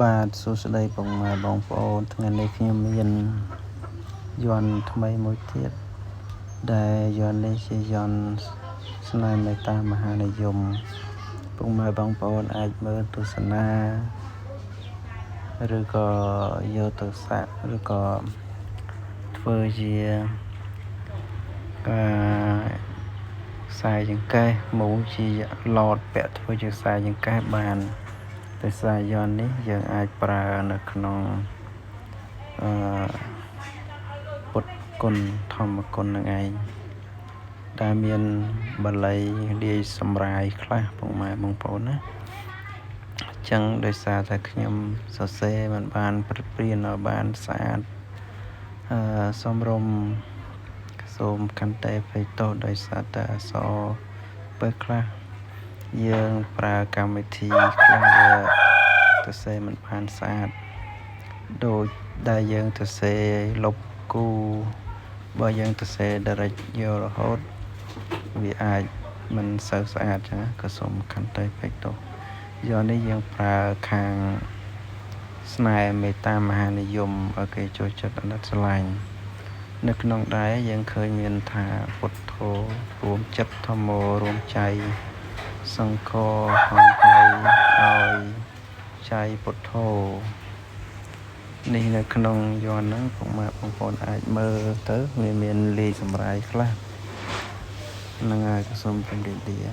បាទសួស្តីបងប្អូនថ្ងៃនេះខ្ញុំមានយន្តថ្មីមួយទៀតដែលយន្តនេះជាយន្តស្នេហ៍មេត្តាមហានិយមបងប្អូនអាចមើលទស្សនាឬក៏យកទៅសាក់ឬក៏ធ្វើជាខ្សែចង្កេះមកជាឡតពាក់ធ្វើជាខ្សែចង្កេះបានដោយសារយន្តនេះយើងអាចប្រើនៅក្នុងពុទ្ធគុណធម្មគុណនឹងឯងដែលមានបាលីលាយសម្រាយខ្លះបងប្អូនណាអញ្ចឹងដោយសារតែខ្ញុំសរសេរមិនបានព្រៀនឲ្យបានស្អាតសូមខន្តីអភ័យទោសដោយសារតែអក្សរពេលខ្លះយើងប្រើកម្មវិធីខ្លះទៅសេមិនបានស្អាតដូចដែលយើងទៅសេលុបគូបើយើងទៅសេ direct យករហូតវាអាចមិនសូវស្អាតចឹងក៏សូមខន្តីអភ័យទោសយកនេះយើងប្រើខាងស្នេហ៍មេត្តាមហានិយមឲ្យគេចូលចិត្តអាណិតស្រឡាញ់នៅក្នុងដែរយើងឃើញមានថាពុទ្ធោរួមចិត្តធម្មោរួមចៃសង្ឃោហង្ហៃឲ្យចៃពុទ្ធោនេះនៅក្នុងយន្តហ្នឹងបងប្អូនអាចមើលទៅវាមានលាយសម្រាយខ្លះហ្នឹងហើយសូមជម្រាបលា